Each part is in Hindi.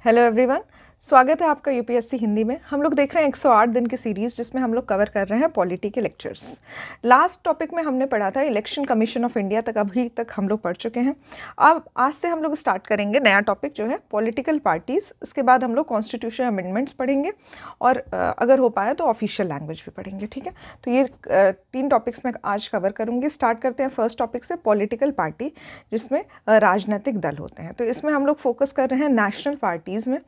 हेलो एवरीवन, स्वागत है आपका यूपीएससी हिंदी में। हम लोग देख रहे हैं 108 दिन की सीरीज़ जिसमें हम लोग कवर कर रहे हैं पॉलिटी के लेक्चर्स। लास्ट टॉपिक में हमने पढ़ा था इलेक्शन कमीशन ऑफ इंडिया तक, अभी तक हम लोग पढ़ चुके हैं। अब आज से हम लोग स्टार्ट करेंगे नया टॉपिक जो है पॉलिटिकल पार्टीज़। इसके बाद हम लोग कॉन्स्टिट्यूशन अमेंडमेंट्स पढ़ेंगे और अगर हो पाया तो ऑफिशियल लैंग्वेज भी पढ़ेंगे। ठीक है, तो ये 3 टॉपिक्स मैं आज कवर करूँगी। स्टार्ट करते हैं फर्स्ट टॉपिक से, पॉलिटिकल पार्टी, जिसमें राजनीतिक दल होते हैं। तो इसमें हम लोग फोकस कर रहे हैं नेशनल पार्टीज़ में,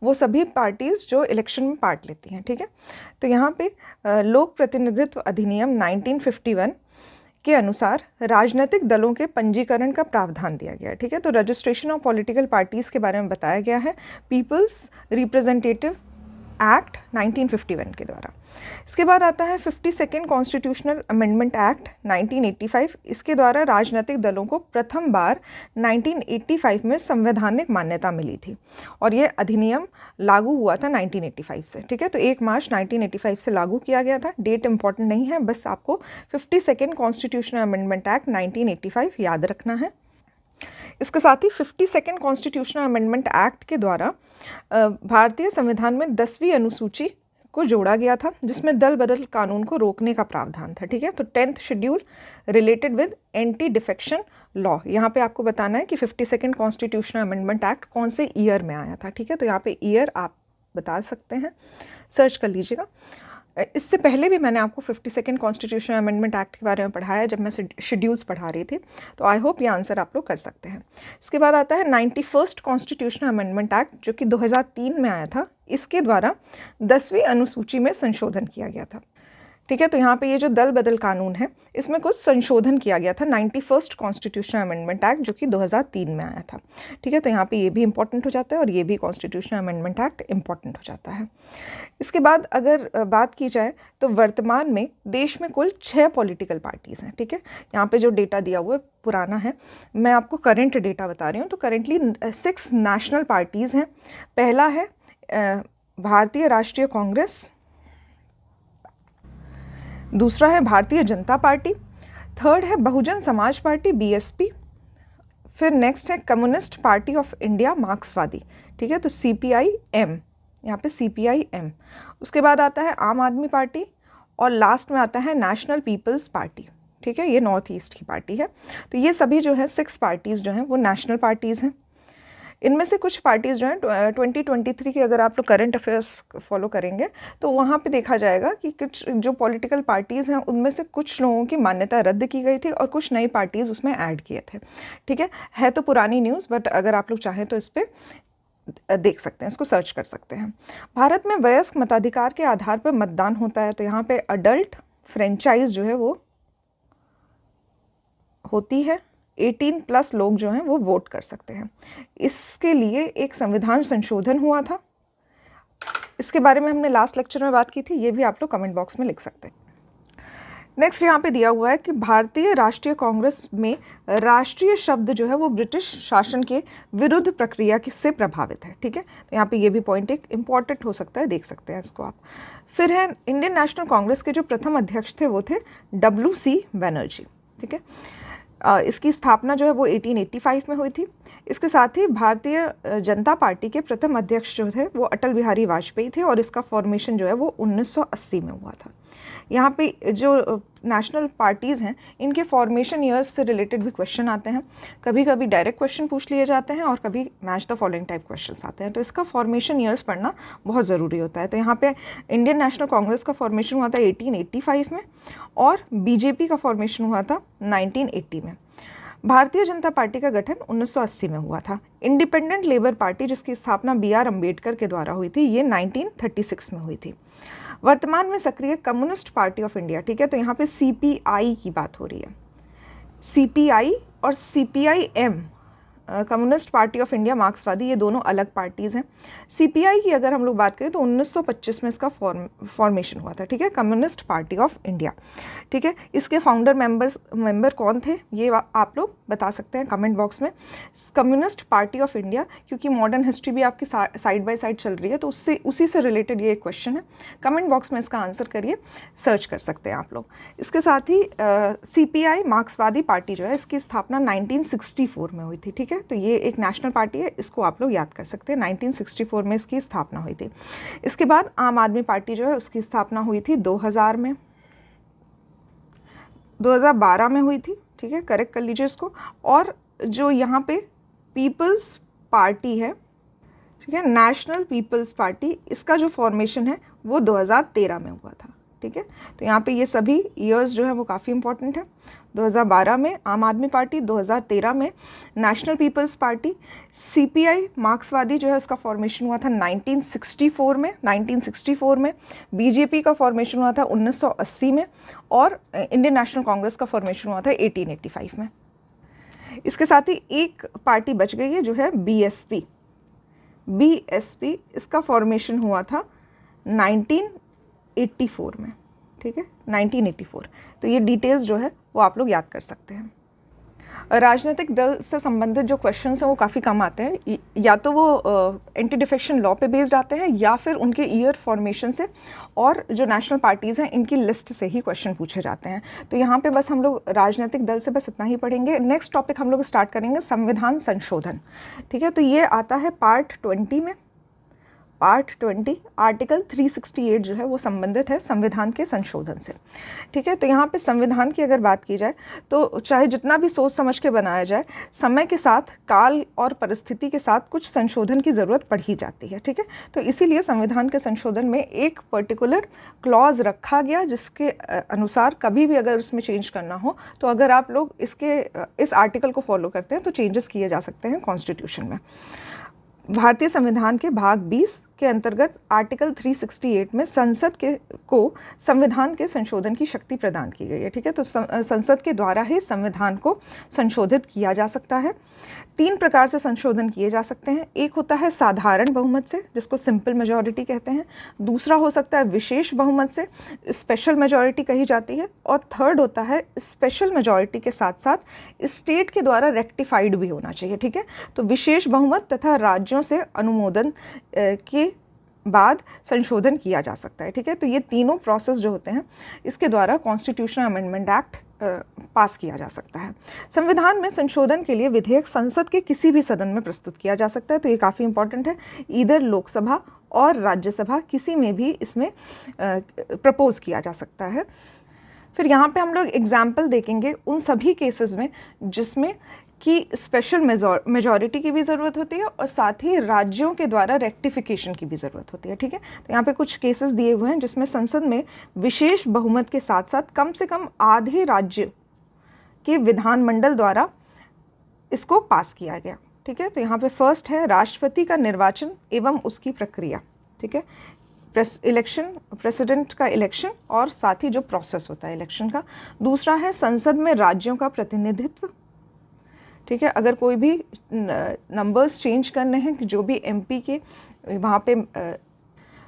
वो सभी पार्टीज़ जो इलेक्शन में पार्ट लेती हैं। ठीक है, तो यहाँ पे लोक प्रतिनिधित्व अधिनियम 1951 के अनुसार राजनीतिक दलों के पंजीकरण का प्रावधान दिया गया है। ठीक है, तो रजिस्ट्रेशन ऑफ पॉलिटिकल पार्टीज़ के बारे में बताया गया है पीपल्स रिप्रेजेंटेटिव एक्ट 1951 के द्वारा। इसके बाद आता है 52nd कॉन्स्टिट्यूशनल अमेंडमेंट एक्ट 1985। इसके द्वारा राजनीतिक दलों को प्रथम बार 1985 में संवैधानिक मान्यता मिली थी और ये अधिनियम लागू हुआ था 1985 से। ठीक है, तो 1 मार्च 1985 से लागू किया गया था। डेट इंपॉर्टेंट नहीं है, बस आपको 52nd कॉन्स्टिट्यूशनल अमेंडमेंट एक्ट 1985 याद रखना है। इसके साथ ही 52nd कॉन्स्टिट्यूशनल अमेंडमेंट एक्ट के द्वारा भारतीय संविधान में 10वीं अनुसूची को जोड़ा गया था, जिसमें दल बदल कानून को रोकने का प्रावधान था। ठीक है, तो 10th schedule related with anti defection law. यहाँ पे आपको बताना है कि 52nd कॉन्स्टिट्यूशनल अमेंडमेंट एक्ट कौन से ईयर में आया था। ठीक है, तो यहाँ पे ईयर आप बता सकते हैं, सर्च कर लीजिएगा। इससे पहले भी मैंने आपको 52nd कॉन्स्टिट्यूशनल अमेंडमेंट एक्ट के बारे में पढ़ाया जब मैं शेड्यूल्स पढ़ा रही थी, तो आई होप ये आंसर आप लोग कर सकते हैं। इसके बाद आता है 91st कॉन्स्टिट्यूशनल अमेंडमेंट एक्ट, जो कि 2003 में आया था। इसके द्वारा 10वीं अनुसूची में संशोधन किया गया था। ठीक है, तो यहाँ पे ये जो दल बदल कानून है, इसमें कुछ संशोधन किया गया था 91st कॉन्स्टिट्यूशनल अमेंडमेंट एक्ट, जो कि 2003 में आया था। ठीक है, तो यहाँ पे ये भी इंपॉर्टेंट हो जाता है और ये भी कॉन्स्टिट्यूशनल अमेंडमेंट एक्ट इंपॉर्टेंट हो जाता है। इसके बाद अगर बात की जाए तो वर्तमान में देश में कुल 6 पॉलिटिकल पार्टीज़ हैं। ठीक है, यहाँ पे जो डेटा दिया हुआ है पुराना है, मैं आपको करंट डेटा बता रही हूँ। तो करेंटली 6 नेशनल पार्टीज़ हैं। पहला है भारतीय राष्ट्रीय कांग्रेस, दूसरा है भारतीय जनता पार्टी, थर्ड है बहुजन समाज पार्टी बीएसपी, फिर नेक्स्ट है कम्युनिस्ट पार्टी ऑफ इंडिया मार्क्सवादी। ठीक है, तो सीपीआई-एम, यहाँ पे सीपीआई-एम। उसके बाद आता है आम आदमी पार्टी और लास्ट में आता है नेशनल पीपल्स पार्टी। ठीक है, ये नॉर्थ ईस्ट की पार्टी है। तो ये सभी जो है 6 पार्टीज़ जो हैं वो नेशनल पार्टीज़ हैं। इनमें से कुछ पार्टीज़ जो हैं 2023 की अगर आप लोग करंट अफेयर्स फॉलो करेंगे तो वहाँ पे देखा जाएगा कि कुछ जो पॉलिटिकल पार्टीज़ हैं उनमें से कुछ लोगों की मान्यता रद्द की गई थी और कुछ नई पार्टीज़ उसमें ऐड किए थे। ठीक है तो पुरानी न्यूज़, बट अगर आप लोग चाहें तो इस पर देख सकते हैं, इसको सर्च कर सकते हैं। भारत में वयस्क मताधिकार के आधार पर मतदान होता है। तो यहाँ पे अडल्ट फ्रेंचाइज जो है वो होती है, 18+ लोग जो हैं वो वोट कर सकते हैं। इसके लिए एक संविधान संशोधन हुआ था, इसके बारे में हमने लास्ट लेक्चर में बात की थी, ये भी आप लोग कमेंट बॉक्स में लिख सकते हैं। नेक्स्ट यहाँ पे दिया हुआ है कि भारतीय राष्ट्रीय कांग्रेस में राष्ट्रीय शब्द जो है वो ब्रिटिश शासन के विरुद्ध प्रक्रिया से प्रभावित है। ठीक है, तो यहाँ पे ये भी पॉइंट एक इम्पॉर्टेंट हो सकता है, देख सकते हैं इसको आप। फिर है इंडियन नेशनल कांग्रेस के जो प्रथम अध्यक्ष थे वो थे WC बनर्जी। ठीक है, इसकी स्थापना जो है वो 1885 में हुई थी। इसके साथ ही भारतीय जनता पार्टी के प्रथम अध्यक्ष जो थे वो अटल बिहारी वाजपेयी थे और इसका फॉर्मेशन जो है वो 1980 में हुआ था। यहाँ पे जो नेशनल पार्टीज़ हैं इनके फॉर्मेशन ईयर्स से रिलेटेड भी क्वेश्चन आते हैं। कभी कभी डायरेक्ट क्वेश्चन पूछ लिए जाते हैं और कभी match the following type questions आते हैं, तो इसका फॉर्मेशन ईयर्स पढ़ना बहुत ज़रूरी होता है। तो यहाँ पे इंडियन नेशनल कांग्रेस का फॉर्मेशन हुआ था 1885 में और बीजेपी का फॉर्मेशन हुआ था 1980 में। भारतीय जनता पार्टी का गठन 1980 में हुआ था। इंडिपेंडेंट लेबर पार्टी, जिसकी स्थापना BR अम्बेडकर के द्वारा हुई थी, ये 1936 में हुई थी। वर्तमान में सक्रिय कम्युनिस्ट पार्टी ऑफ इंडिया। ठीक है, तो यहाँ पे CPI की बात हो रही है। CPI और CPI-M, communist party of India मार्क्सवादी, ये दोनों अलग पार्टीज़ हैं। CPI की अगर हम लोग बात करें तो 1925 में इसका फॉर्मेशन हुआ था। ठीक है, कम्युनिस्ट पार्टी ऑफ इंडिया। ठीक है, इसके फाउंडर मेंबर कौन थे ये आप लोग बता सकते हैं कमेंट बॉक्स में। कम्युनिस्ट पार्टी ऑफ इंडिया, क्योंकि मॉडर्न हिस्ट्री भी आपकी साइड बाय साइड चल रही है तो उसी से रिलेटेड ये एक क्वेश्चन है। कमेंट बॉक्स में इसका आंसर करिए, सर्च कर सकते हैं आप लोग। इसके साथ ही CPI मार्क्सवादी पार्टी जो है इसकी स्थापना 1964 में हुई थी। ठीक है, है, तो ये एक नेशनल पार्टी है, इसको आप लोग याद कर सकते हैं। 1964 में इसकी स्थापना हुई थी। इसके बाद आम आदमी पार्टी जो है उसकी स्थापना हुई थी 2000 में, 2012 में हुई थी, ठीक है, करेक्ट कर लीजिए इसको। और जो यहाँ पे पीपल्स पार्टी है, ठीक है, नेशनल पीपल्स पार्टी, इसका जो फॉर्मेशन है वो 2013 में हुआ था, ठीक है। तो यहाँ पे ये सभी ईयर्स जो है वो काफ़ी इंपॉर्टेंट है। 2012 में आम आदमी पार्टी, 2013 में नेशनल पीपल्स पार्टी। सीपीआई मार्क्सवादी जो है उसका फॉर्मेशन हुआ था 1964 में, 1964 में। बीजेपी का फॉर्मेशन हुआ था 1980 में, और इंडियन नेशनल कांग्रेस का फॉर्मेशन हुआ था 1885 में। इसके साथ ही एक पार्टी बच गई है जो है बीएसपी। बीएसपी, इसका फॉर्मेशन हुआ था 1984 में, ठीक है, 1984। तो ये डिटेल्स जो है वो आप लोग याद कर सकते हैं। राजनीतिक दल से संबंधित जो क्वेश्चंस हैं वो काफ़ी कम आते हैं, या तो वो एंटी डिफेक्शन लॉ पे बेस्ड आते हैं या फिर उनके ईयर फॉर्मेशन से, और जो नेशनल पार्टीज़ हैं इनकी लिस्ट से ही क्वेश्चन पूछे जाते हैं। तो यहाँ पे बस हम लोग राजनीतिक दल से बस इतना ही पढ़ेंगे। नेक्स्ट टॉपिक हम लोग स्टार्ट करेंगे संविधान संशोधन, ठीक है। तो ये आता है पार्ट 20 में। पार्ट 20 आर्टिकल 368 जो है वो संबंधित है संविधान के संशोधन से, ठीक है। तो यहाँ पे संविधान की अगर बात की जाए तो चाहे जितना भी सोच समझ के बनाया जाए, समय के साथ, काल और परिस्थिति के साथ कुछ संशोधन की ज़रूरत पड़ ही जाती है, ठीक है। तो इसीलिए संविधान के संशोधन में एक पर्टिकुलर क्लॉज रखा गया जिसके अनुसार कभी भी अगर उसमें चेंज करना हो तो अगर आप लोग इस आर्टिकल को फॉलो करते हैं तो चेंजेस किए जा सकते हैं कॉन्स्टिट्यूशन में। भारतीय संविधान के भाग 20 के अंतर्गत आर्टिकल 368 में संसद को संविधान के संशोधन की शक्ति प्रदान की गई है, ठीक है। तो संसद के द्वारा ही संविधान को संशोधित किया जा सकता है। 3 प्रकार से संशोधन किए जा सकते हैं। एक होता है साधारण बहुमत से, जिसको सिंपल मेजॉरिटी कहते हैं। दूसरा हो सकता है विशेष बहुमत से, स्पेशल मेजॉरिटी कही जाती है। और थर्ड होता है स्पेशल मेजॉरिटी के साथ साथ स्टेट के द्वारा रेक्टिफाइड भी होना चाहिए, ठीक है। तो विशेष बहुमत तथा राज्यों से अनुमोदन के बाद संशोधन किया जा सकता है, ठीक है। तो ये तीनों प्रोसेस जो होते हैं इसके द्वारा कॉन्स्टिट्यूशनल अमेंडमेंट एक्ट पास किया जा सकता है। संविधान में संशोधन के लिए विधेयक संसद के किसी भी सदन में प्रस्तुत किया जा सकता है, तो ये काफ़ी इंपॉर्टेंट है। इधर लोकसभा और राज्यसभा किसी में भी इसमें प्रपोज किया जा सकता है। फिर यहाँ पे हम लोग एग्जाम्पल देखेंगे उन सभी केसेस में जिसमें कि स्पेशल मेजॉरिटी की भी ज़रूरत होती है और साथ ही राज्यों के द्वारा रेक्टिफिकेशन की भी ज़रूरत होती है, ठीक है। तो यहाँ पे कुछ केसेस दिए हुए हैं जिसमें संसद में विशेष बहुमत के साथ साथ कम से कम आधे राज्य के विधानमंडल द्वारा इसको पास किया गया, ठीक है। तो यहाँ पे फर्स्ट है राष्ट्रपति का निर्वाचन एवं उसकी प्रक्रिया, ठीक है। प्रेसिडेंट का इलेक्शन और साथ ही जो प्रोसेस होता है इलेक्शन का। दूसरा है संसद में राज्यों का प्रतिनिधित्व, ठीक है। अगर कोई भी नंबर्स चेंज करने हैं, जो भी एमपी के वहाँ पे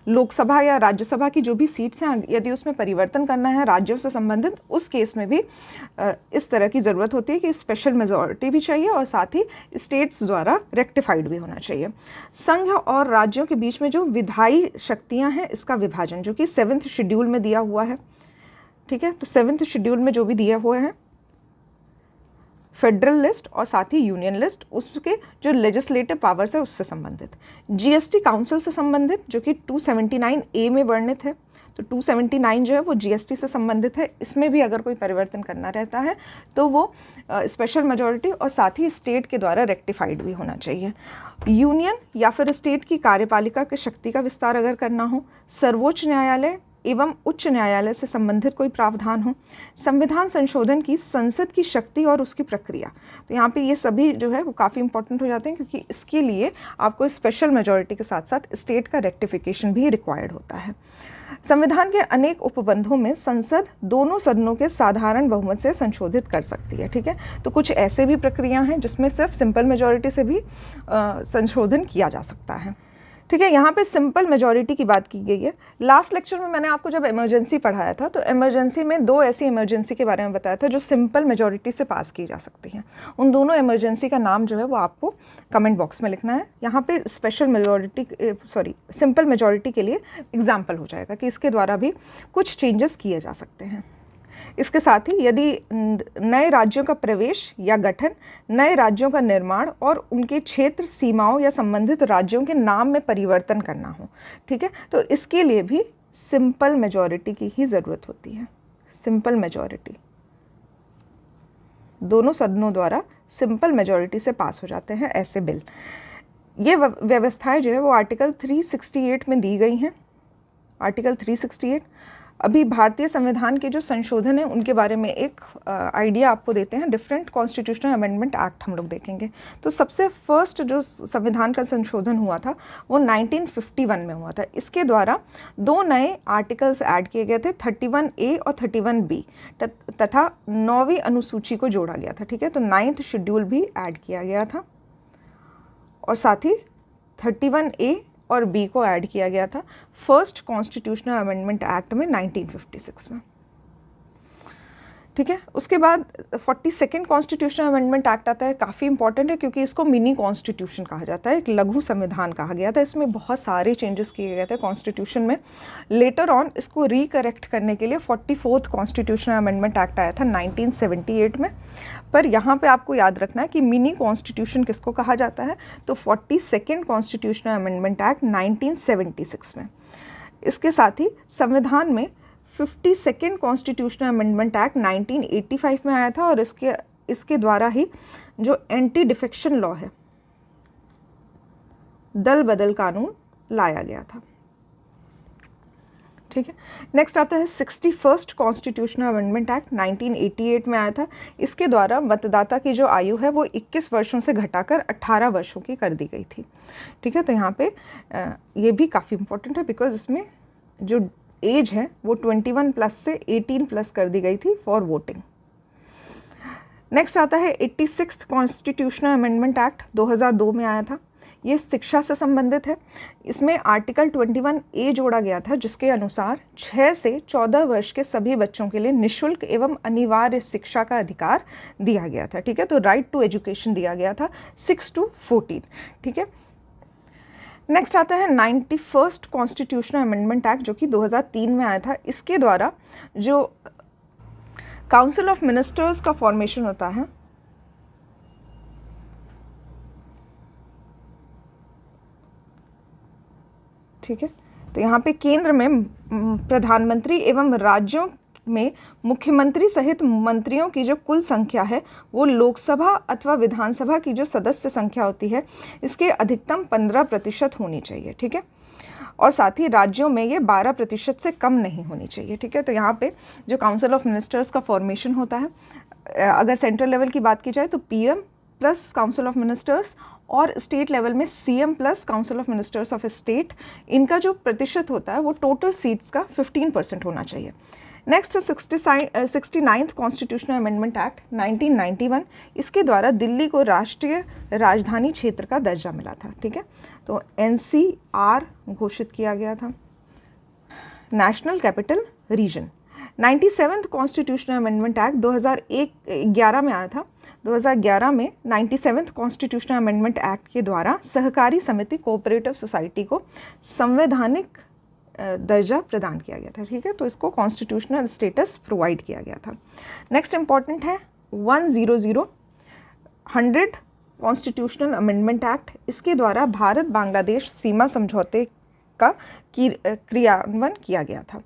लोकसभा या राज्यसभा की जो भी सीट्स हैं, यदि उसमें परिवर्तन करना है राज्यों से संबंधित, उस केस में भी इस तरह की ज़रूरत होती है कि स्पेशल मेजॉरिटी भी चाहिए और साथ ही स्टेट्स द्वारा रेक्टिफाइड भी होना चाहिए। संघ और राज्यों के बीच में जो विधायी शक्तियाँ हैं, इसका विभाजन जो कि 7th शेड्यूल में दिया हुआ है, ठीक है। तो 7th शेड्यूल में जो भी दिए हुए हैं फेडरल लिस्ट और साथ ही यूनियन लिस्ट, उसके जो लेजिस्लेटिव पावर्स है उससे संबंधित। जीएसटी काउंसिल से संबंधित जो कि 279A में वर्णित है। तो 279 जो है वो जीएसटी से संबंधित है। इसमें भी अगर कोई परिवर्तन करना रहता है तो वो स्पेशल मेजॉरिटी और साथ ही स्टेट के द्वारा रेक्टिफाइड भी होना चाहिए। यूनियन या फिर स्टेट की कार्यपालिका की शक्ति का विस्तार अगर करना हो, सर्वोच्च न्यायालय एवं उच्च न्यायालय से संबंधित कोई प्रावधान हो, संविधान संशोधन की संसद की शक्ति और उसकी प्रक्रिया। तो यहाँ पे ये सभी जो है वो काफ़ी इंपॉर्टेंट हो जाते हैं क्योंकि इसके लिए आपको स्पेशल मेजॉरिटी के साथ साथ स्टेट का रेक्टिफिकेशन भी रिक्वायर्ड होता है। संविधान के अनेक उपबंधों में संसद दोनों सदनों के साधारण बहुमत से संशोधित कर सकती है, ठीक है। तो कुछ ऐसे भी प्रक्रिया हैं जिसमें सिर्फ सिंपल मेजॉरिटी से भी संशोधन किया जा सकता है, ठीक है। यहाँ पे सिंपल मेजॉरिटी की बात की गई है। लास्ट लेक्चर में मैंने आपको जब इमरजेंसी पढ़ाया था तो इमरजेंसी में 2 ऐसी इमरजेंसी के बारे में बताया था जो सिंपल मेजॉरिटी से पास की जा सकती हैं। उन दोनों इमरजेंसी का नाम जो है वो आपको कमेंट बॉक्स में लिखना है। यहाँ पे सिंपल मेजॉरिटी के लिए एग्जाम्पल हो जाएगा कि इसके द्वारा भी कुछ चेंजेस किए जा सकते हैं। इसके साथ ही यदि नए राज्यों का प्रवेश या गठन, नए राज्यों का निर्माण और उनके क्षेत्र सीमाओं या संबंधित राज्यों के नाम में परिवर्तन करना हो, ठीक है, तो इसके लिए भी सिंपल मेजॉरिटी की ही ज़रूरत होती है। सिंपल मेजॉरिटी, दोनों सदनों द्वारा सिंपल मेजॉरिटी से पास हो जाते हैं ऐसे बिल। ये व्यवस्थाएं जो है वो आर्टिकल 368 में दी गई हैं। आर्टिकल 368 अभी भारतीय संविधान के जो संशोधन है उनके बारे में एक आइडिया आपको देते हैं। डिफरेंट कॉन्स्टिट्यूशनल अमेंडमेंट एक्ट हम लोग देखेंगे। तो सबसे फर्स्ट जो संविधान का संशोधन हुआ था वो 1951 में हुआ था। इसके द्वारा 2 नए आर्टिकल्स ऐड किए गए थे, 31A और 31B, तथा 9वीं अनुसूची को जोड़ा गया था, ठीक है। तो 9th शेड्यूल भी ऐड किया गया था और साथ ही 31A और B को ऐड किया गया था फर्स्ट कॉन्स्टिट्यूशनल अमेंडमेंट एक्ट में 1956 में, ठीक है। उसके बाद 42nd कॉन्स्टिट्यूशनल अमेंडमेंट एक्ट आता है। काफ़ी इंपॉर्टेंट है क्योंकि इसको मिनी कॉन्स्टिट्यूशन कहा जाता है, एक लघु संविधान कहा गया था। इसमें बहुत सारे चेंजेस किए गए थे कॉन्स्टिट्यूशन में। लेटर ऑन इसको रिकरेक्ट करने के लिए 44th कॉन्स्टिट्यूशनल अमेंडमेंट एक्ट आया था 1978 में। पर यहाँ पे आपको याद रखना है कि मिनी कॉन्स्टिट्यूशन किसको कहा जाता है, तो 42nd कॉन्स्टिट्यूशनल अमेंडमेंट एक्ट 1976 में। इसके साथ ही संविधान में 52nd कॉन्स्टिट्यूशनल अमेंडमेंट एक्ट 1985 में आया था और इसके द्वारा ही जो एंटी डिफेक्शन लॉ है, दल बदल कानून लाया गया था, ठीक है। नेक्स्ट आता है 61st कॉन्स्टिट्यूशनल अमेंडमेंट एक्ट 1988 में आया था। इसके द्वारा मतदाता की जो आयु है वो 21 वर्षों से घटाकर 18 वर्षों की कर दी गई थी, ठीक है। तो यहाँ पे ये भी काफ़ी इंपॉर्टेंट है बिकॉज इसमें जो एज है वो 21 प्लस से 18 प्लस कर दी गई थी फॉर वोटिंग। नेक्स्ट आता है 86th कॉन्स्टिट्यूशनल अमेंडमेंट एक्ट 2002 में आया था। ये शिक्षा से संबंधित है। इसमें आर्टिकल 21A जोड़ा गया था जिसके अनुसार 6 से 14 वर्ष के सभी बच्चों के लिए निःशुल्क एवं अनिवार्य शिक्षा का अधिकार दिया गया था, ठीक है। तो राइट टू एजुकेशन दिया गया था 6 to 14, ठीक है। नेक्स्ट आता है 91st कॉन्स्टिट्यूशनल अमेंडमेंट एक्ट जो कि 2003 में आया था। इसके द्वारा जो काउंसिल ऑफ मिनिस्टर्स का फॉर्मेशन होता है, ठीक है, तो यहाँ पे केंद्र में प्रधानमंत्री एवं राज्यों में मुख्यमंत्री सहित मंत्रियों की जो कुल संख्या है वो लोकसभा अथवा विधानसभा की जो सदस्य संख्या होती है इसके अधिकतम 15% होनी चाहिए, ठीक है। और साथ ही राज्यों में ये 12% से कम नहीं होनी चाहिए, ठीक है। तो यहाँ पे जो काउंसिल ऑफ मिनिस्टर्स का फॉर्मेशन होता है, अगर सेंट्रल लेवल की बात की जाए तो PM plus council of ministers और स्टेट लेवल में CM plus council of ministers of state, इनका जो प्रतिशत होता है वो टोटल सीट्स का 15% होना चाहिए। नेक्स्ट है 69th कॉन्स्टिट्यूशनल अमेंडमेंट एक्ट 1991। इसके द्वारा दिल्ली को राष्ट्रीय राजधानी क्षेत्र का दर्जा मिला था, ठीक है। तो NCR घोषित किया गया था, national capital region. 97th constitutional amendment act 2011 में आया था। 2011 में 97th कॉन्स्टिट्यूशनल अमेंडमेंट एक्ट के द्वारा सहकारी समिति कोऑपरेटिव सोसाइटी को संवैधानिक दर्जा प्रदान किया गया था, ठीक है। तो इसको कॉन्स्टिट्यूशनल स्टेटस प्रोवाइड किया गया था। नेक्स्ट इंपॉर्टेंट है 100 कॉन्स्टिट्यूशनल अमेंडमेंट एक्ट। इसके द्वारा भारत बांग्लादेश सीमा समझौते का क्रियान्वयन किया गया था।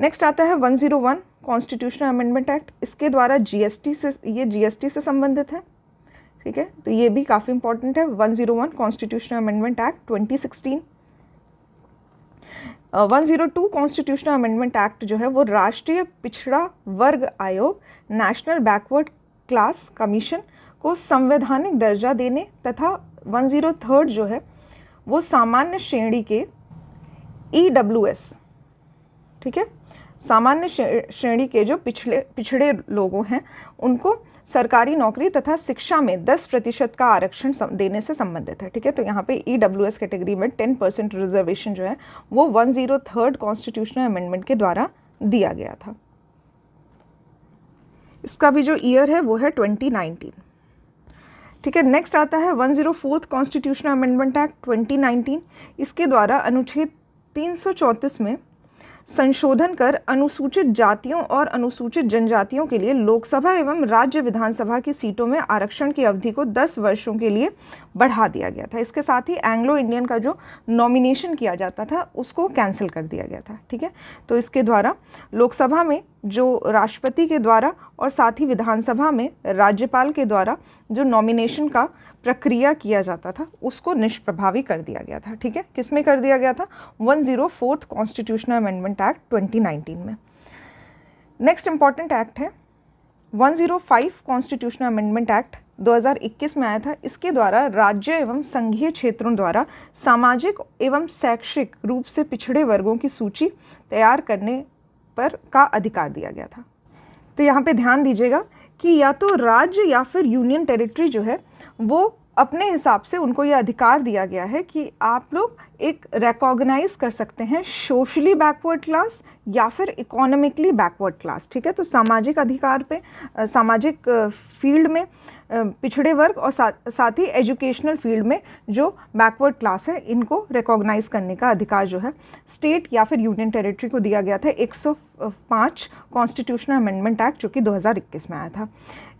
नेक्स्ट आता है 101 कॉन्स्टिट्यूशनल अमेंडमेंट एक्ट। इसके द्वारा GST से संबंधित है, ठीक है। तो ये भी काफ़ी इंपॉर्टेंट है। 101 constitutional amendment act 2016। 102 constitutional amendment act जो है वो राष्ट्रीय पिछड़ा वर्ग आयोग, नेशनल बैकवर्ड क्लास कमीशन को संवैधानिक दर्जा देने तथा 103 जो है वो सामान्य श्रेणी के EWS, ठीक है, सामान्य श्रेणी के जो पिछड़े लोगों हैं उनको सरकारी नौकरी तथा शिक्षा में 10% का आरक्षण देने से संबंधित है, ठीक है। तो यहाँ पे EWS कैटेगरी में 10% रिजर्वेशन जो है वो 103 कॉन्स्टिट्यूशनल अमेंडमेंट के द्वारा दिया गया था। इसका भी जो ईयर है वो है 2019, ठीक है। नेक्स्ट आता है 104 कॉन्स्टिट्यूशनल अमेंडमेंट एक्ट 2019। इसके द्वारा अनुच्छेद 334 में संशोधन कर अनुसूचित जातियों और अनुसूचित जनजातियों के लिए लोकसभा एवं राज्य विधानसभा की सीटों में आरक्षण की अवधि को 10 वर्षों के लिए बढ़ा दिया गया था। इसके साथ ही एंग्लो इंडियन का जो नॉमिनेशन किया जाता था उसको कैंसिल कर दिया गया था। ठीक है, तो इसके द्वारा लोकसभा में जो राष्ट्रपति के द्वारा और साथ ही विधानसभा में राज्यपाल के द्वारा जो नॉमिनेशन का प्रक्रिया किया जाता था उसको निष्प्रभावी कर दिया गया था। ठीक है, किसमें कर दिया गया था? 104th कॉन्स्टिट्यूशनल अमेंडमेंट एक्ट 2019 में। नेक्स्ट इंपॉर्टेंट एक्ट है 105 कॉन्स्टिट्यूशनल अमेंडमेंट एक्ट 2021 में आया था। इसके द्वारा राज्य एवं संघीय क्षेत्रों द्वारा सामाजिक एवं शैक्षिक रूप से पिछड़े वर्गों की सूची तैयार करने पर का अधिकार दिया गया था। तो यहाँ पे ध्यान दीजिएगा कि या तो राज्य या फिर यूनियन टेरिटरी जो है वो अपने हिसाब से उनको ये अधिकार दिया गया है कि आप लोग एक रिकॉग्नाइज कर सकते हैं सोशली बैकवर्ड क्लास या फिर इकोनॉमिकली बैकवर्ड क्लास। ठीक है, तो सामाजिक अधिकार पे सामाजिक फील्ड में पिछड़े वर्ग और साथ ही एजुकेशनल फील्ड में जो बैकवर्ड क्लास है इनको रिकॉग्नाइज करने का अधिकार जो है स्टेट या फिर यूनियन टेरिटरी को दिया गया था 105 कॉन्स्टिट्यूशनल अमेंडमेंट एक्ट जो कि 2021 में आया था।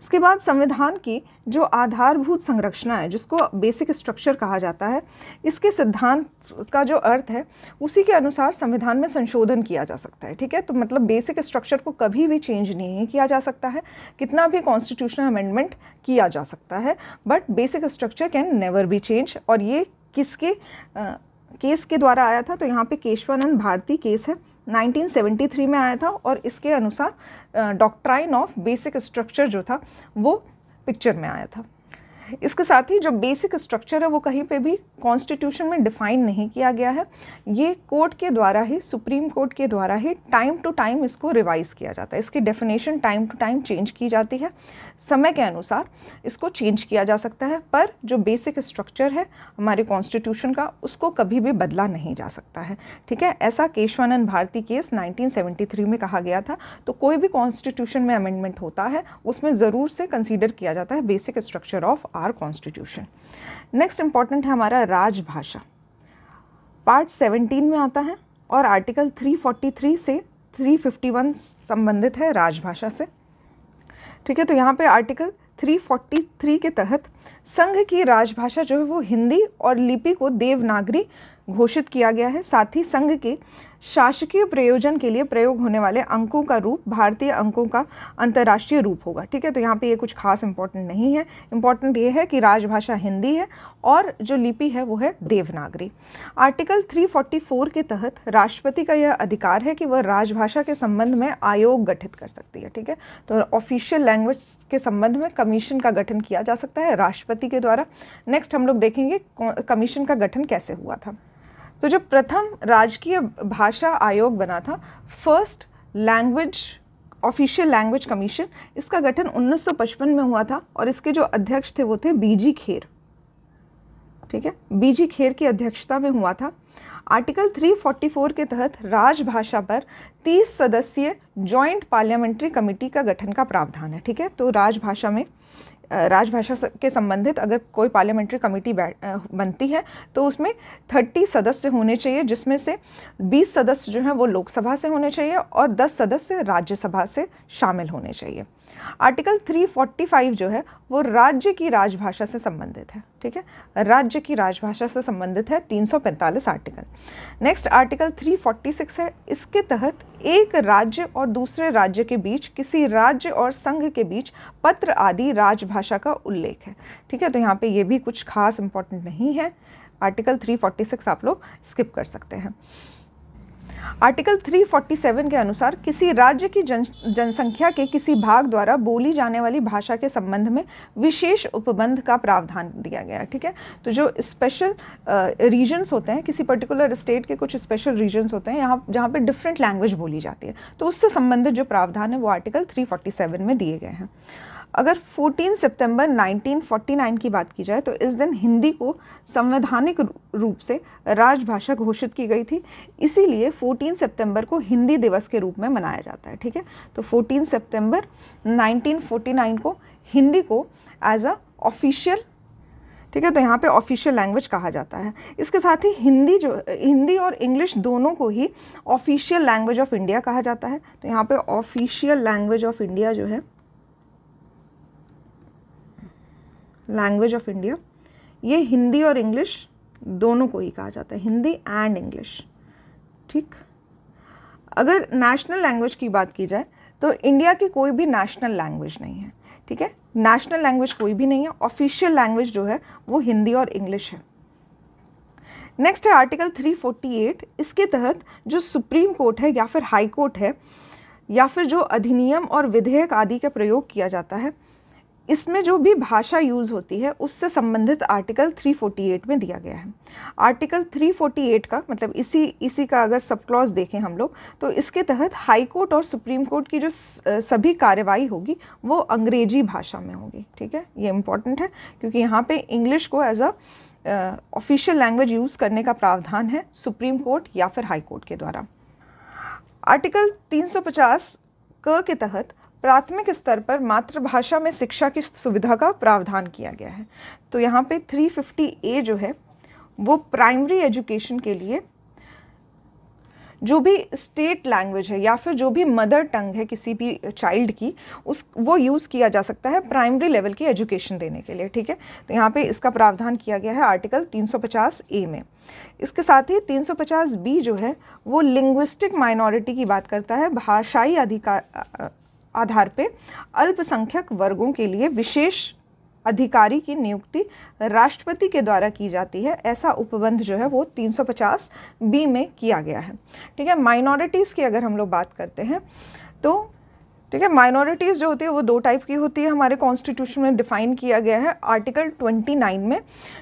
इसके बाद संविधान की जो आधारभूत संरचना है जिसको बेसिक स्ट्रक्चर कहा जाता है, इसके सिद्धांत का जो अर्थ है उसी के अनुसार संविधान में संशोधन किया जा सकता है। ठीक है, तो मतलब बेसिक स्ट्रक्चर को कभी भी चेंज नहीं किया जा सकता है, कितना भी कॉन्स्टिट्यूशनल अमेंडमेंट किया जा सकता है, but basic structure can never be change. और ये किसके केस के द्वारा आया था? तो यहाँ पे केशवानंद भारती केस है, 1973 में आया था और इसके अनुसार डॉक्ट्राइन ऑफ बेसिक स्ट्रक्चर जो था वो पिक्चर में आया था। इसके साथ ही जो बेसिक स्ट्रक्चर है वो कहीं पे भी कॉन्स्टिट्यूशन में डिफाइन नहीं किया गया है, ये कोर्ट के द्वारा ही, सुप्रीम कोर्ट के द्वारा ही टाइम टू टाइम इसको रिवाइज किया जाता है। इसकी definition time to time change की जाती है, समय के अनुसार इसको चेंज किया जा सकता है, पर जो बेसिक स्ट्रक्चर है हमारे कॉन्स्टिट्यूशन का उसको कभी भी बदला नहीं जा सकता है। ठीक है, ऐसा केशवानंद भारती केस 1973 में कहा गया था। तो कोई भी कॉन्स्टिट्यूशन में अमेंडमेंट होता है उसमें ज़रूर से कंसीडर किया जाता है basic structure of our constitution. Next important है हमारा राजभाषा, पार्ट 17 में आता है और आर्टिकल 343 से 351 संबंधित है राजभाषा से। ठीक है, तो यहाँ पे आर्टिकल 343 के तहत संघ की राजभाषा जो है वो हिंदी और लिपि को देवनागरी घोषित किया गया है। साथ ही संघ के शासकीय प्रयोजन के लिए प्रयोग होने वाले अंकों का रूप भारतीय अंकों का अंतर्राष्ट्रीय रूप होगा। ठीक है, तो यहाँ पे ये कुछ खास इंपॉर्टेंट नहीं है, इंपॉर्टेंट ये है कि राजभाषा हिंदी है और जो लिपि है वो है देवनागरी। आर्टिकल 344 के तहत राष्ट्रपति का यह अधिकार है कि वह राजभाषा के संबंध में आयोग गठित कर सकती है। ठीक है, तो ऑफिशियल लैंग्वेज के संबंध में कमीशन का गठन किया जा सकता है राष्ट्रपति के द्वारा। नेक्स्ट हम लोग देखेंगे कमीशन का गठन कैसे हुआ था। तो जो प्रथम राजकीय भाषा आयोग बना था, first language official language commission, इसका गठन 1955 में हुआ था और इसके जो अध्यक्ष थे वो थे बीजी खेर। ठीक है, बीजी खेर की अध्यक्षता में हुआ था। आर्टिकल 344 के तहत राजभाषा पर 30 सदस्यीय जॉइंट पार्लियामेंट्री कमेटी का गठन का प्रावधान है। ठीक है, तो राजभाषा के संबंधित अगर कोई पार्लियामेंट्री कमेटी बनती है तो उसमें 30 सदस्य होने चाहिए, जिसमें से 20 सदस्य जो हैं वो लोकसभा से होने चाहिए और 10 सदस्य राज्यसभा से शामिल होने चाहिए। आर्टिकल 345 जो है वो राज्य की राजभाषा से संबंधित है। ठीक है, राज्य की राजभाषा से संबंधित है 345 आर्टिकल। नेक्स्ट आर्टिकल 346 है, इसके तहत एक राज्य और दूसरे राज्य के बीच, किसी राज्य और संघ के बीच पत्र आदि राजभाषा का उल्लेख है। ठीक है, तो यहाँ पे ये भी कुछ खास इंपॉर्टेंट नहीं है, आर्टिकल 346 आप लोग स्किप कर सकते हैं। आर्टिकल 347 के अनुसार किसी राज्य की जनसंख्या के किसी भाग द्वारा बोली जाने वाली भाषा के संबंध में विशेष उपबंध का प्रावधान दिया गया है। ठीक है, तो जो स्पेशल रीजन्स होते हैं, किसी पर्टिकुलर स्टेट के कुछ स्पेशल रीजन्स होते हैं यहाँ जहाँ पे डिफरेंट लैंग्वेज बोली जाती है, तो उससे संबंधित जो प्रावधान है वो आर्टिकल 347 में दिए गए हैं। अगर 14 सितंबर 1949 की बात की जाए तो इस दिन हिंदी को संवैधानिक रूप से राजभाषा घोषित की गई थी, इसीलिए 14 सितंबर को हिंदी दिवस के रूप में मनाया जाता है। ठीक है, तो 14 सितंबर 1949 को हिंदी को एज अ ऑफिशियल ठीक है, तो यहाँ पे ऑफिशियल लैंग्वेज कहा जाता है। इसके साथ ही हिंदी और इंग्लिश दोनों को ही ऑफिशियल लैंग्वेज ऑफ इंडिया कहा जाता है। तो यहाँ पे ऑफिशियल लैंग्वेज ऑफ इंडिया जो है, लैंग्वेज ऑफ इंडिया, ये हिंदी और इंग्लिश दोनों को ही कहा जाता है, हिंदी एंड इंग्लिश। ठीक, अगर नेशनल लैंग्वेज की बात की जाए तो इंडिया की कोई भी नेशनल लैंग्वेज नहीं है। ठीक है, नेशनल लैंग्वेज कोई भी नहीं है, ऑफिशियल लैंग्वेज जो है वो हिंदी और इंग्लिश है। नेक्स्ट है आर्टिकल 348। इसके तहत जो सुप्रीम कोर्ट है या फिर हाई कोर्ट है या फिर जो अधिनियम और विधेयक आदि का प्रयोग किया जाता है, इसमें जो भी भाषा यूज़ होती है उससे संबंधित आर्टिकल 348 में दिया गया है। आर्टिकल 348 का मतलब इसी का अगर सब क्लॉज देखें हम लोग तो इसके तहत हाई कोर्ट और सुप्रीम कोर्ट की जो सभी कार्रवाई होगी वो अंग्रेजी भाषा में होगी। ठीक है, ये इम्पॉर्टेंट है क्योंकि यहाँ पे इंग्लिश को as a official language use करने का प्रावधान है सुप्रीम कोर्ट या फिर हाई कोर्ट के द्वारा। आर्टिकल 350 क के तहत प्राथमिक स्तर पर मातृभाषा में शिक्षा की सुविधा का प्रावधान किया गया है। तो यहाँ पे 350A जो है वो प्राइमरी एजुकेशन के लिए जो भी स्टेट लैंग्वेज है या फिर जो भी मदर टंग है किसी भी चाइल्ड की, वो यूज़ किया जा सकता है प्राइमरी लेवल की एजुकेशन देने के लिए। ठीक है, तो यहाँ पे इसका प्रावधान किया गया है आर्टिकल 350A में। इसके साथ ही 350B जो है वो लिंग्विस्टिक माइनॉरिटी की बात करता है। भाषाई आधार पे अल्पसंख्यक वर्गों के लिए विशेष अधिकारी की नियुक्ति राष्ट्रपति के द्वारा की जाती है, ऐसा उपबंध जो है वो 350B में किया गया है। ठीक है, माइनॉरिटीज़ की अगर हम लोग बात करते हैं तो ठीक है, माइनॉरिटीज़ जो होती है वो दो टाइप की होती है, हमारे कॉन्स्टिट्यूशन में डिफाइन किया गया है आर्टिकल 29 में,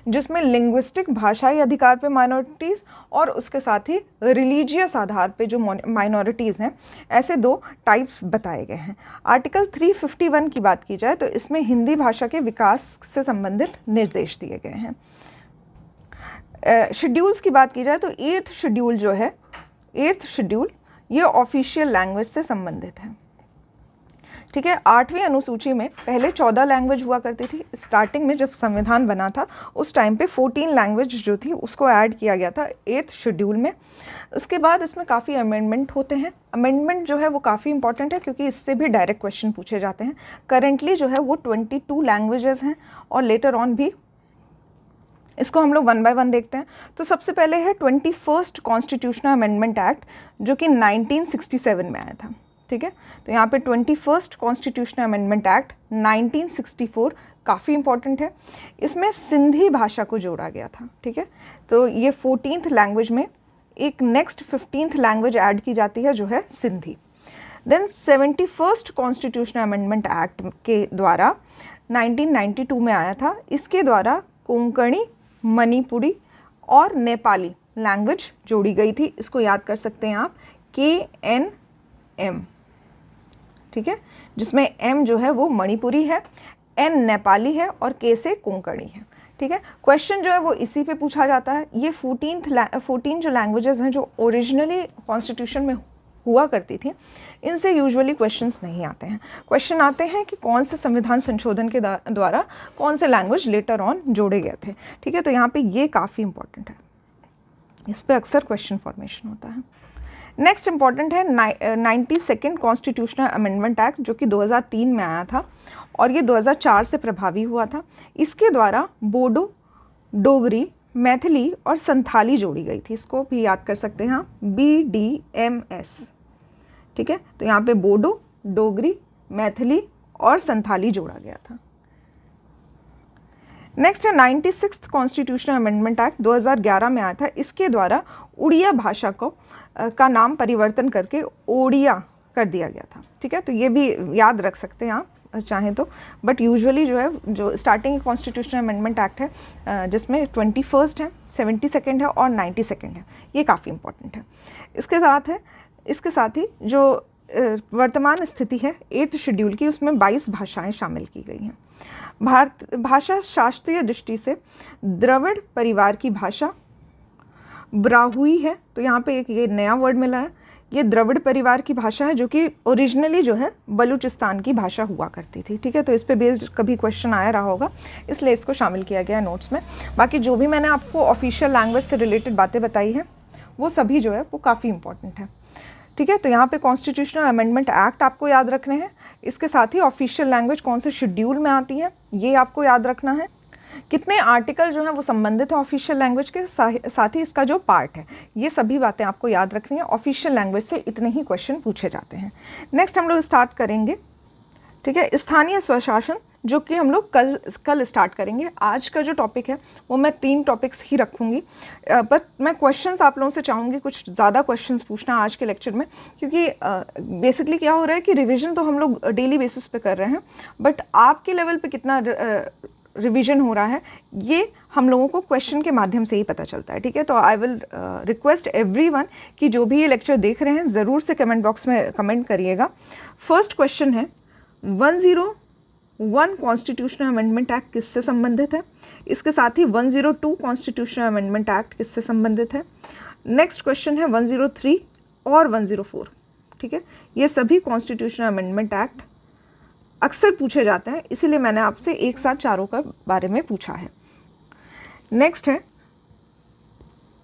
जिसमें लिंग्विस्टिक भाषाई अधिकार पे माइनॉरिटीज़ और उसके साथ ही रिलीजियस आधार पे जो माइनॉरिटीज़ हैं, ऐसे दो टाइप्स बताए गए हैं। आर्टिकल 351 की बात की जाए तो इसमें हिंदी भाषा के विकास से संबंधित निर्देश दिए गए हैं। शेड्यूल्स की बात की जाए तो 8th शेड्यूल जो है, 8th शेड्यूल ये ऑफिशियल लैंग्वेज से संबंधित है। ठीक है, 8वीं अनुसूची में पहले 14 लैंग्वेज हुआ करती थी। स्टार्टिंग में जब संविधान बना था उस टाइम पे 14 लैंग्वेज जो थी उसको ऐड किया गया था 8th शेड्यूल में। उसके बाद इसमें काफ़ी अमेंडमेंट होते हैं। अमेंडमेंट जो है वो काफ़ी इंपॉर्टेंट है क्योंकि इससे भी डायरेक्ट क्वेश्चन पूछे जाते हैं। करेंटली जो है वो 22 लैंग्वेजेस हैं और लेटर ऑन भी इसको हम लोग 1 बाय 1 देखते हैं। तो सबसे पहले है 21st कॉन्स्टिट्यूशनल अमेंडमेंट एक्ट जो कि 1967 में आया था। ठीक है, तो यहाँ पे 21st कॉन्स्टिट्यूशनल अमेंडमेंट एक्ट 1964 काफ़ी इंपॉर्टेंट है। इसमें सिंधी भाषा को जोड़ा गया था। ठीक है, तो ये 14th लैंग्वेज में एक नेक्स्ट 15th लैंग्वेज ऐड की जाती है जो है Sindhi. Then 71st constitutional amendment act के द्वारा 1992 में आया था। इसके द्वारा कोंकणी, मणिपुरी और नेपाली लैंग्वेज जोड़ी गई थी। इसको याद कर सकते हैं आप, KNM। ठीक है, जिसमें M जो है वो मणिपुरी है, N नेपाली है और K से कोंकणी है। ठीक है, क्वेश्चन जो है वो इसी पे पूछा जाता है। ये 14 जो लैंग्वेजेस हैं जो ओरिजिनली कॉन्स्टिट्यूशन में हुआ करती थी, इनसे यूजुअली क्वेश्चंस नहीं आते हैं। क्वेश्चन आते हैं कि कौन से संविधान संशोधन के द्वारा कौन से लैंग्वेज लेटर ऑन जोड़े गए थे। ठीक है, तो यहाँ पे ये काफ़ी इंपॉर्टेंट है, इस पर अक्सर क्वेश्चन फॉर्मेशन होता है। नेक्स्ट इंपॉर्टेंट है 92nd कॉन्स्टिट्यूशनल अमेंडमेंट एक्ट जो कि 2003 में आया था और ये 2004 से प्रभावी हुआ था। इसके द्वारा बोडो, डोगरी, मैथिली और संथाली जोड़ी गई थी। इसको भी याद कर सकते हैं आप, BDMS। ठीक है, तो यहाँ पे बोडो, डोगरी, मैथिली और संथाली जोड़ा गया था। नेक्स्ट है 96th कॉन्स्टिट्यूशनल अमेंडमेंट एक्ट 2011 में आया था। इसके द्वारा उड़िया भाषा का नाम परिवर्तन करके ओडिया कर दिया गया था। ठीक है, तो ये भी याद रख सकते हैं आप चाहें तो, बट यूजुअली जो है जो स्टार्टिंग कॉन्स्टिट्यूशनल अमेंडमेंट एक्ट है जिसमें 21st है, 72nd है और 92nd है, ये काफ़ी इंपॉर्टेंट है। इसके साथ ही जो वर्तमान स्थिति है 8th शेड्यूल की, उसमें 22 भाषाएं शामिल की गई हैं। भाषा शास्त्रीय दृष्टि से द्रविड़ परिवार की भाषा ब्राहुई है। तो यहाँ पे एक ये नया वर्ड मिला है, ये द्रविड़ परिवार की भाषा है जो कि ओरिजिनली जो है बलूचिस्तान की भाषा हुआ करती थी, ठीक है। तो इस पे बेस्ड कभी क्वेश्चन आया रहा होगा, इसलिए इसको शामिल किया गया है नोट्स में। बाकी जो भी मैंने आपको ऑफिशियल लैंग्वेज से रिलेटेड बातें बताई हैं वो सभी जो है वो काफ़ी इंपॉर्टेंट है, ठीक है। तो यहाँ पे कॉन्स्टिट्यूशनल अमेंडमेंट एक्ट आपको याद रखने हैं, इसके साथ ही ऑफिशियल लैंग्वेज कौन से शेड्यूल में आती है ये आपको याद रखना है, कितने आर्टिकल जो हैं वो संबंधित है ऑफिशियल लैंग्वेज के साथ ही इसका जो पार्ट है, ये सभी बातें आपको याद रखनी है। ऑफिशियल लैंग्वेज से इतने ही क्वेश्चन पूछे जाते हैं। नेक्स्ट हम लोग स्टार्ट करेंगे, ठीक है, स्थानीय स्वशासन, जो कि हम लोग कल स्टार्ट करेंगे। आज का जो टॉपिक है वो मैं 3 टॉपिक्स ही रखूँगी, बट मैं क्वेश्चंस आप लोगों से चाहूँगी कुछ ज़्यादा क्वेश्चंस पूछना आज के लेक्चर में, क्योंकि बेसिकली क्या हो रहा है कि रिवीजन तो हम लोग डेली बेसिस पे कर रहे हैं, बट आपके लेवल पे कितना रिवीजन हो रहा है ये हम लोगों को क्वेश्चन के माध्यम से ही पता चलता है, ठीक है। तो आई विल रिक्वेस्ट एवरीवन कि जो भी ये लेक्चर देख रहे हैं ज़रूर से कमेंट बॉक्स में कमेंट करिएगा। फर्स्ट क्वेश्चन है 101 कॉन्स्टिट्यूशनल अमेंडमेंट एक्ट किससे संबंधित है, इसके साथ ही 102 कॉन्स्टिट्यूशनल अमेंडमेंट एक्ट किससे संबंधित है। नेक्स्ट क्वेश्चन है 103 और 104, ठीक है। ये सभी कॉन्स्टिट्यूशनल अमेंडमेंट एक्ट अक्सर पूछे जाते हैं, इसीलिए मैंने आपसे एक साथ चारों का बारे में पूछा है। नेक्स्ट है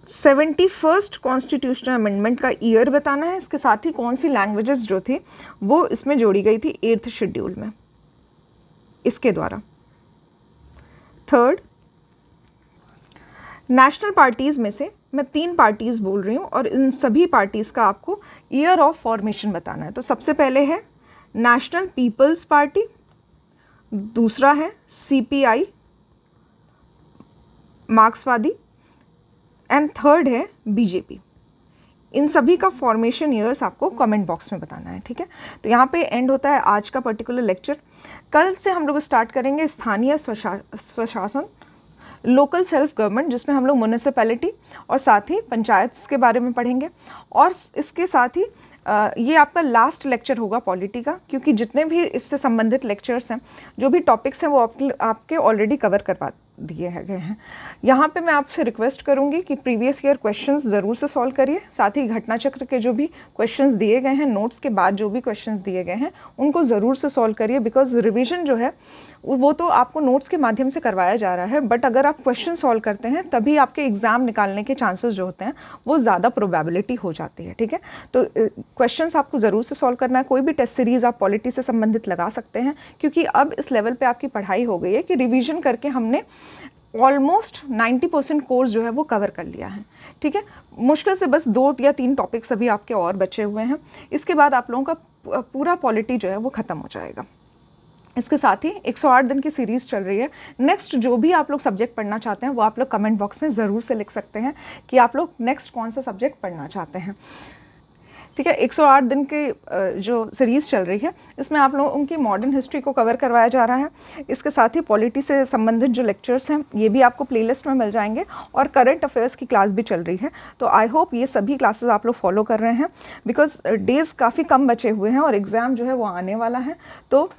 71st कॉन्स्टिट्यूशनल अमेंडमेंट का ईयर बताना है, इसके साथ ही कौन सी लैंग्वेजेस जो थी वो इसमें जोड़ी गई थी 8th शेड्यूल में इसके द्वारा। थर्ड, नेशनल पार्टीज़ में से मैं 3 पार्टीज़ बोल रही हूँ और इन सभी पार्टीज़ का आपको ईयर ऑफ फॉर्मेशन बताना है। तो सबसे पहले है नेशनल पीपल्स पार्टी, दूसरा है CPI मार्क्सवादी, एंड थर्ड है BJP। इन सभी का फॉर्मेशन ईयर्स आपको कमेंट बॉक्स में बताना है, ठीक है। तो यहाँ पे एंड होता है आज का पर्टिकुलर लेक्चर। कल से हम लोग स्टार्ट करेंगे स्थानीय स्वशासन, लोकल सेल्फ गवर्नमेंट, जिसमें हम लोग म्यूनिसिपैलिटी और साथ ही पंचायत के बारे में पढ़ेंगे। और इसके साथ ही ये आपका लास्ट लेक्चर होगा पॉलिटी का, क्योंकि जितने भी इससे संबंधित लेक्चर्स हैं, जो भी टॉपिक्स हैं वो आपके ऑलरेडी कवर करवा दिए गए हैं। यहाँ पे मैं आपसे रिक्वेस्ट करूँगी कि प्रीवियस ईयर क्वेश्चंस ज़रूर से सॉल्व करिए, साथ ही घटना चक्र के जो भी क्वेश्चंस दिए गए हैं, नोट्स के बाद जो भी क्वेश्चंस दिए गए हैं उनको ज़रूर से सॉल्व करिए, बिकॉज रिवीजन जो है वो तो आपको नोट्स के माध्यम से करवाया जा रहा है, बट अगर आप क्वेश्चन सॉल्व करते हैं तभी आपके एग्ज़ाम निकालने के चांसेस जो होते हैं वो ज़्यादा प्रोबेबिलिटी हो जाती है, ठीक है। तो क्वेश्चंस आपको ज़रूर से सॉल्व करना है। कोई भी टेस्ट सीरीज़ आप पॉलिटी से संबंधित लगा सकते हैं, क्योंकि अब इस लेवल पे आपकी पढ़ाई हो गई है कि रिवीजन करके हमने ऑलमोस्ट 90% कोर्स जो है वो कवर कर लिया है, ठीक है। मुश्किल से बस 2 या 3 टॉपिक्स अभी आपके और बचे हुए हैं, इसके बाद आप लोगों का पूरा पॉलिटी जो है वो ख़त्म हो जाएगा। इसके साथ ही 108 दिन की सीरीज़ चल रही है। नेक्स्ट जो भी आप लोग सब्जेक्ट पढ़ना चाहते हैं वो आप लोग कमेंट बॉक्स में ज़रूर से लिख सकते हैं कि आप लोग नेक्स्ट कौन सा सब्जेक्ट पढ़ना चाहते हैं, ठीक है। 108 दिन की जो सीरीज़ चल रही है इसमें आप लोगों उनकी मॉडर्न हिस्ट्री को कवर करवाया जा रहा है। इसके साथ ही पॉलिटी से संबंधित जो लेक्चर्स हैं ये भी आपको प्लेलिस्ट में मिल जाएंगे, और करंट अफेयर्स की क्लास भी चल रही है। तो आई होप ये सभी क्लासेस आप लोग फॉलो कर रहे हैं, बिकॉज डेज़ काफ़ी कम बचे हुए हैं और एग्ज़ाम जो है वो आने वाला है। तो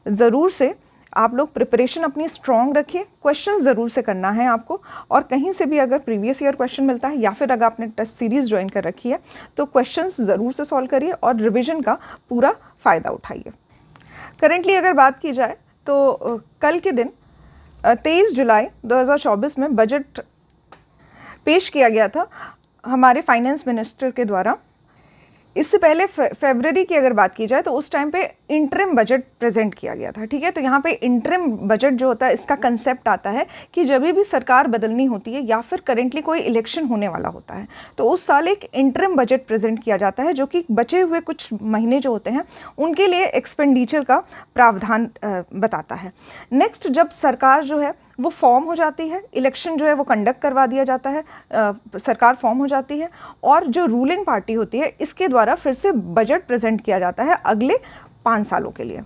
ज़रूर से आप लोग प्रिपरेशन अपनी स्ट्रॉन्ग रखिए, क्वेश्चन ज़रूर से करना है आपको, और कहीं से भी अगर प्रीवियस ईयर क्वेश्चन मिलता है या फिर अगर आपने टेस्ट सीरीज़ ज्वाइन कर रखी है तो क्वेश्चंस ज़रूर से सॉल्व करिए और रिवीजन का पूरा फ़ायदा उठाइए। करेंटली अगर बात की जाए तो कल के दिन 23 जुलाई 2024 में बजट पेश किया गया था हमारे फाइनेंस मिनिस्टर के द्वारा। इससे पहले फरवरी की अगर बात की जाए तो उस टाइम पे इंटरिम बजट प्रेजेंट किया गया था, ठीक है। तो यहाँ पे इंटरिम बजट जो होता है इसका कंसेप्ट आता है कि जब भी सरकार बदलनी होती है या फिर करेंटली कोई इलेक्शन होने वाला होता है तो उस साल एक इंटरिम बजट प्रेजेंट किया जाता है, जो कि बचे हुए कुछ महीने जो होते हैं उनके लिए एक्सपेंडिचर का प्रावधान बताता है। नेक्स्ट जब सरकार जो है वो फॉर्म हो जाती है, इलेक्शन जो है वो कंडक्ट करवा दिया जाता है, सरकार फॉर्म हो जाती है और जो रूलिंग पार्टी होती है इसके द्वारा फिर से बजट प्रेजेंट किया जाता है अगले 5 सालों के लिए।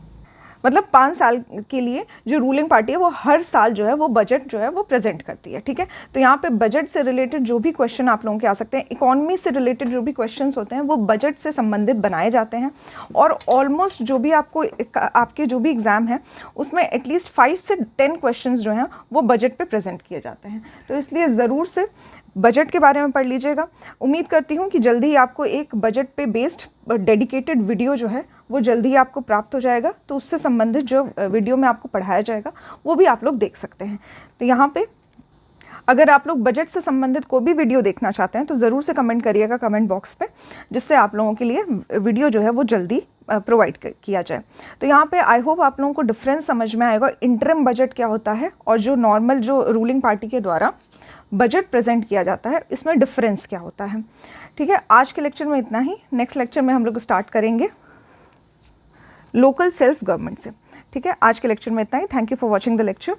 मतलब 5 साल के लिए जो रूलिंग पार्टी है वो हर साल जो है वो बजट जो है वो प्रेजेंट करती है, ठीक है। तो यहाँ पे बजट से रिलेटेड जो भी क्वेश्चन आप लोगों के आ सकते हैं, इकोनॉमी से रिलेटेड जो भी क्वेश्चंस होते हैं वो बजट से संबंधित बनाए जाते हैं, और ऑलमोस्ट जो भी आपके जो भी एग्ज़ाम है उसमें एटलीस्ट 5 से 10 क्वेश्चंस जो हैं वो बजट पे प्रेजेंट किए जाते हैं। तो इसलिए ज़रूर से बजट के बारे में पढ़ लीजिएगा। उम्मीद करती हूँ कि जल्दी ही आपको एक बजट पे बेस्ड डेडिकेटेड वीडियो जो है वो जल्दी ही आपको प्राप्त हो जाएगा। तो उससे संबंधित जो वीडियो में आपको पढ़ाया जाएगा वो भी आप लोग देख सकते हैं। तो यहाँ पे अगर आप लोग बजट से संबंधित कोई भी वीडियो देखना चाहते हैं तो ज़रूर से कमेंट करिएगा कमेंट बॉक्स पे, जिससे आप लोगों के लिए वीडियो जो है वो जल्दी प्रोवाइड किया जाए। तो यहाँ पे आई होप आप लोगों को डिफरेंस समझ में आएगा, इंटरिम बजट क्या होता है और जो नॉर्मल जो रूलिंग पार्टी के द्वारा बजट प्रेजेंट किया जाता है इसमें डिफरेंस क्या होता है। ठीक है, आज के लेक्चर में इतना ही। नेक्स्ट लेक्चर में हम लोग स्टार्ट करेंगे लोकल सेल्फ गवर्नमेंट से। ठीक है, आज के लेक्चर में इतना ही। Thank you for watching the lecture.